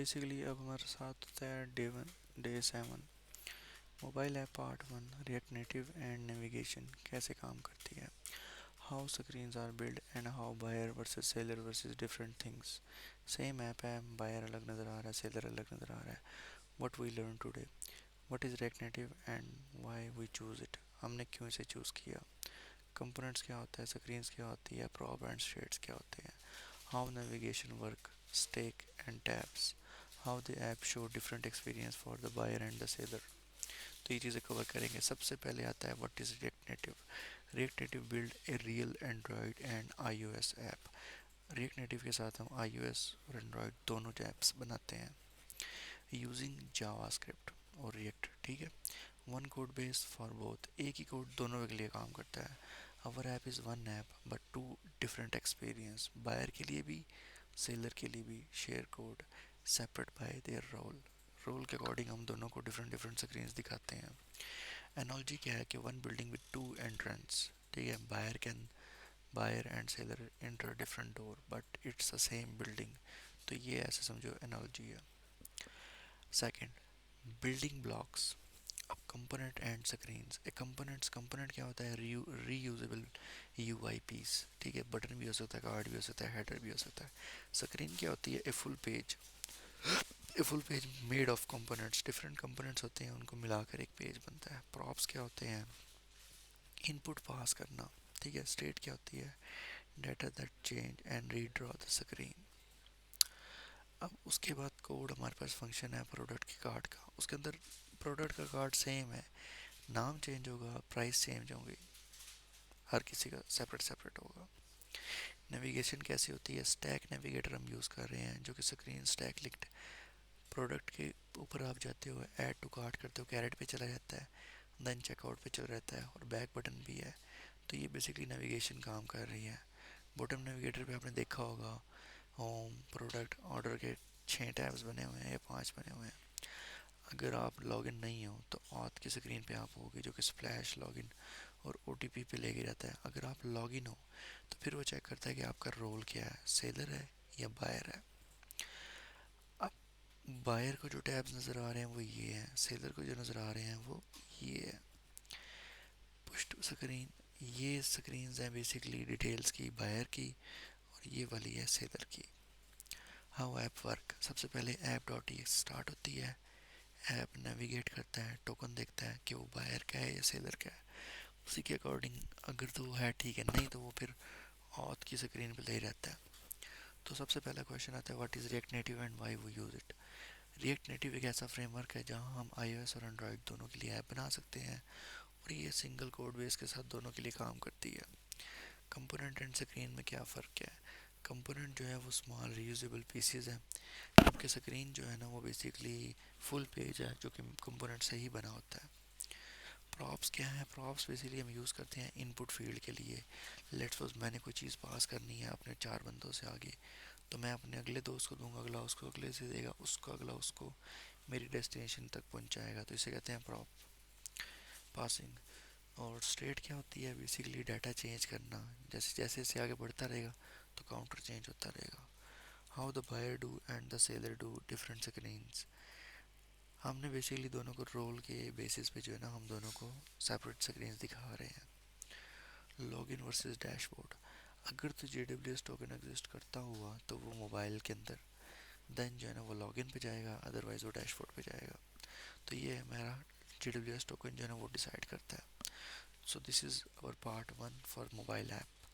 Basically अब हमारे साथ होता है day 7 mobile app part 1 react native and navigation कैसे काम करती है। How screens are build and how buyer versus seller versus different things. Same app है, बायर अलग नज़र आ रहा है, सेलर अलग नज़र आ रहा है। What we learn today, what is react native and why we choose it, हमने क्यों इसे चूज़ किया। कंपोनेंट्स क्या होता है, स्क्रीन्स क्या होती है, प्रॉप एंड शेड्स क्या होते हैं। How navigation work, stack and tabs, how the app show different experience for the buyer and the seller. तो ये चीज़ें कवर करेंगे। सबसे पहले आता है what is react native. React native build a real android and iOS app. React native के साथ हम आईओएस और एंड्रॉयड दोनों ऐप्स बनाते हैं यूजिंग जावास्क्रिप्ट और रिएक्ट। ठीक है, one code base for both, एक ही कोड दोनों के लिए काम करता है। Our app is one app but two different experience, buyer के लिए भी सेलर के लिए भी। Share code separate by their role, role के अकॉर्डिंग हम दोनों को डिफरेंट डिफरेंट स्क्रीन्स दिखाते हैं। एनोलॉजी क्या है कि one building with two entrance. ठीक है, buyer and seller enter different door but it's the same building. तो ये ऐसे समझो एनोलॉजी है। Second, building blocks. अब component and screens. A component क्या होता है, रीयूजेबल यूआई पीस। ठीक है, बटन भी हो सकता है, कार्ड भी हो सकता है, हेडर भी हो सकता है। स्क्रीन क्या होती है, a full page made of components. Different components होते हैं, उनको मिलाकर एक पेज बनता है। प्रॉप्स क्या होते हैं, इनपुट पास करना। ठीक है, स्टेट क्या होती है, data that change and redraw the screen. अब उसके बाद कोड हमारे पास फंक्शन है प्रोडक्ट के कार्ड का। उसके अंदर प्रोडक्ट का कार्ड सेम है, नाम चेंज होगा, प्राइस चेंज होंगी, हर किसी का सेपरेट सेपरेट होगा। नेविगेशन कैसी होती है, स्टैक नेविगेटर हम यूज़ कर रहे हैं जो कि स्क्रीन स्टैक लिंक्ड। प्रोडक्ट के ऊपर आप जाते हो, ऐड टू कार्ट करते हो, कैरेट पे चला जाता है, देन चेकआउट पे चल रहता है, और बैक बटन भी है। तो ये बेसिकली नेविगेशन काम कर रही है। बॉटम नेविगेटर पे आपने देखा होगा होम, प्रोडक्ट, ऑर्डर के 6 टैब्स बने हुए हैं या 5 बने हुए हैं। अगर आप लॉगिन नहीं हो तो ऑथ की स्क्रीन पे आप होगे जो कि स्प्लैश लॉगिन और ओटीपी पे लेके जाता है। अगर आप लॉगिन हो तो फिर वो चेक करता है कि आपका रोल क्या है, सेलर है या बायर है। अब बायर को जो टैब्स नज़र आ रहे हैं वो ये हैं, सेलर को जो नज़र आ रहे हैं वो ये है। पुश टू स्क्रीन, ये स्क्रीन्स हैं बेसिकली डिटेल्स की बायर की, और ये वाली है सेलर की। हाउ ऐप वर्क, सबसे पहले ऐप डॉट ई स्टार्ट होती है। ऐप नेविगेट करता है, टोकन देखता है कि वो बायर का है या सेलर का है। उसी के अकॉर्डिंग अगर तो वो है ठीक है, नहीं तो वो फिर ऑथ की स्क्रीन पे ले रहता है। तो सबसे पहला क्वेश्चन आता है what is react native and why we use it. React native एक ऐसा फ्रेमवर्क है जहां हम आईओएस और एंड्रॉयड दोनों के लिए ऐप बना सकते हैं, और ये सिंगल कोड बेस के साथ दोनों के लिए काम करती है। कंपोनेंट एंड स्क्रीन में क्या फ़र्क है, कंपोनेंट जो है वो स्मॉल रीयूजेबल पीसीज हैं, जबकि स्क्रीन जो है ना वो बेसिकली फुल पेज है जो कि कंपोनेंट से ही बना होता है। प्रॉप्स क्या है, प्रॉप्स बेसिकली हम यूज़ करते हैं इनपुट फील्ड के लिए। लेट्स सपोज मैंने कोई चीज़ पास करनी है अपने 4 बंदों से आगे, तो मैं अपने अगले दोस्त को दूंगा, अगला उसको अगले से देगा, उसको अगला उसको, मेरी डेस्टिनेशन तक पहुंचाएगा। तो इसे कहते हैं प्रॉप पासिंग। और स्टेट क्या होती है, बेसिकली डाटा चेंज करना, जैसे जैसे इसे आगे बढ़ता रहेगा तो काउंटर चेंज होता रहेगा। How the buyer do and the seller do different screens. हमने बेसिकली दोनों को रोल के बेसिस पे जो है ना हम दोनों को सेपरेट स्क्रीन्स दिखा रहे हैं। लॉगिन वर्सेस डैशबोर्ड, अगर तो जेडब्ल्यूएस टोकन एग्जिस्ट करता हुआ तो वो मोबाइल के अंदर, देन जो है ना वो लॉगिन पे जाएगा, अदरवाइज वो डैशबोर्ड पे जाएगा। तो ये हमारा जेडब्ल्यूएस टोकन जो है ना वो डिसाइड करता है। So this is our part 1 for mobile app.